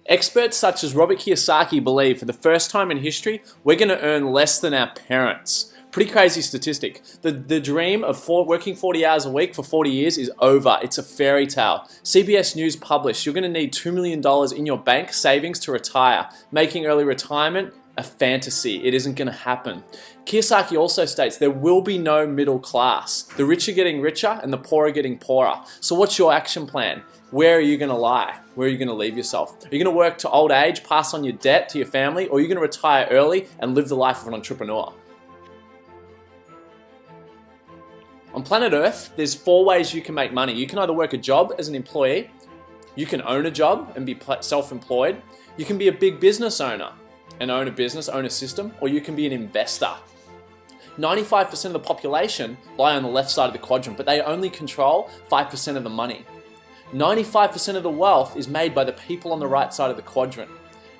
Experts such as Robert Kiyosaki believe for the first time in history, we're going to earn less than our parents. Pretty crazy statistic. The dream of working 40 hours a week for 40 years is over. It's a fairy tale. CBS News published you're going to need $2 million in your bank savings to retire, making early retirement a fantasy. It isn't going to happen. Kiyosaki also states there will be no middle class. The rich are getting richer and the poor are getting poorer. So what's your action plan? Where are you going to lie? Where are you going to leave yourself? Are you going to work to old age, pass on your debt to your family, or are you going to retire early and live the life of an entrepreneur? On planet Earth, there's 4 ways you can make money. You can either work a job as an employee, you can own a job and be self-employed, you can be a big business owner and own a business, own a system, or you can be an investor. 95% of the population lie on the left side of the quadrant, but they only control 5% of the money. 95% of the wealth is made by the people on the right side of the quadrant,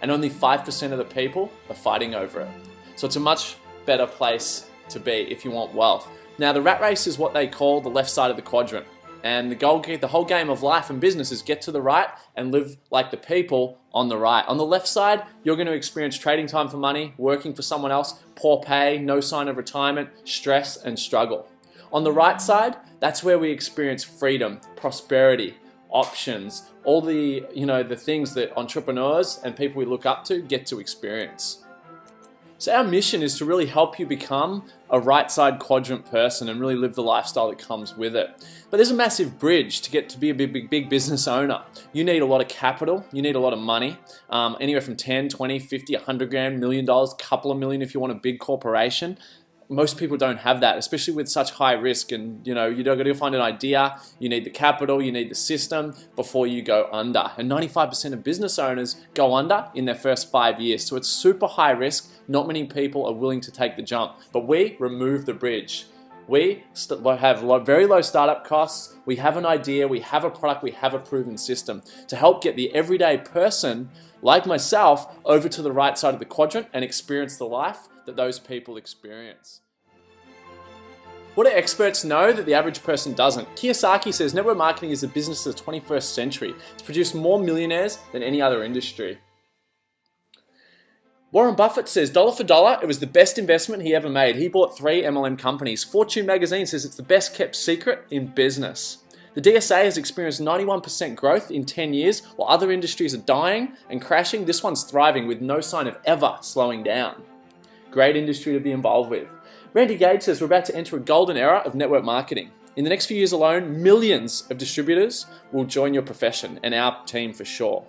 and only 5% of the people are fighting over it. So it's a much better place to be if you want wealth. Now, the rat race is what they call the left side of the quadrant. And the whole game of life and business is get to the right and live like the people on the right. On the left side, you're going to experience trading time for money, working for someone else, poor pay, no sign of retirement, stress and struggle. On the right side, that's where we experience freedom, prosperity, options, all the things that entrepreneurs and people we look up to get to experience. So our mission is to really help you become a right side quadrant person and really live the lifestyle that comes with it. But there's a massive bridge to get to be a big business owner. You need a lot of capital, you need a lot of money, anywhere from 10, 20, 50, 100 grand, $1 million, couple of million if you want a big corporation. Most people don't have that, especially with such high risk, and you got to find an idea, you need the capital, you need the system before you go under. And 95% of business owners go under in their first 5 years. So it's super high risk. Not many people are willing to take the jump, but we remove the bridge. We have very low startup costs. We have an idea, we have a product, we have a proven system to help get the everyday person like myself over to the right side of the quadrant and experience the life that those people experience. What do experts know that the average person doesn't? Kiyosaki says network marketing is the business of the 21st century. It's produced more millionaires than any other industry. Warren Buffett says dollar for dollar, it was the best investment he ever made. He bought 3 MLM companies. Fortune magazine says it's the best kept secret in business. The DSA has experienced 91% growth in 10 years, while other industries are dying and crashing. This one's thriving with no sign of ever slowing down. Great industry to be involved with. Randy Gage says we're about to enter a golden era of network marketing. In the next few years alone, millions of distributors will join your profession, and our team for sure.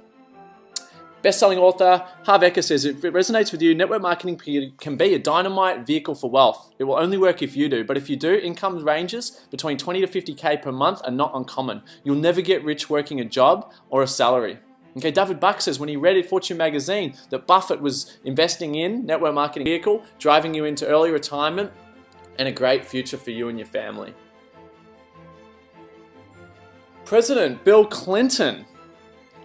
Best-selling author Harv Eker says, if it resonates with you, network marketing can be a dynamite vehicle for wealth. It will only work if you do, but if you do, income ranges between 20 to 50K per month are not uncommon. You'll never get rich working a job or a salary. Okay, David Buck says when he read in Fortune magazine that Buffett was investing in network marketing vehicle, driving you into early retirement and a great future for you and your family. President Bill Clinton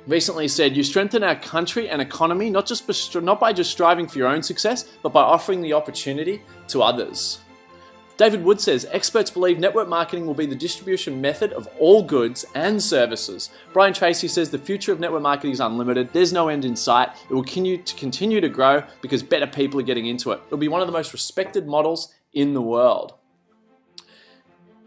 recently said, you strengthen our country and economy not by just striving for your own success, but by offering the opportunity to others. David Wood says, experts believe network marketing will be the distribution method of all goods and services. Brian Tracy says, the future of network marketing is unlimited. There's no end in sight. It will continue to grow because better people are getting into it. It'll be one of the most respected models in the world.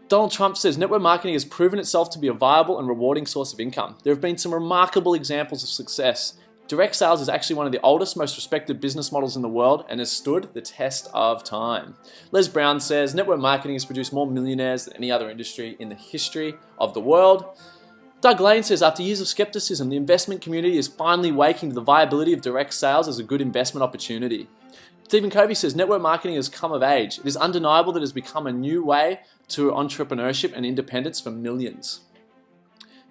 Donald Trump says network marketing has proven itself to be a viable and rewarding source of income. There have been some remarkable examples of success. Direct sales is actually one of the oldest, most respected business models in the world and has stood the test of time. Les Brown says network marketing has produced more millionaires than any other industry in the history of the world. Doug Lane says after years of skepticism, the investment community is finally waking to the viability of direct sales as a good investment opportunity. Stephen Covey says network marketing has come of age. It is undeniable that it has become a new way to entrepreneurship and independence for millions.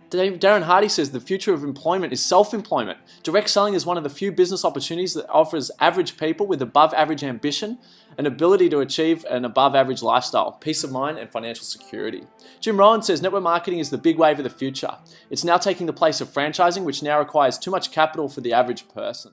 Darren Hardy says the future of employment is self-employment. Direct selling is one of the few business opportunities that offers average people with above average ambition an ability to achieve an above average lifestyle, peace of mind and financial security. Jim Rohn says network marketing is the big wave of the future. It's now taking the place of franchising, which now requires too much capital for the average person.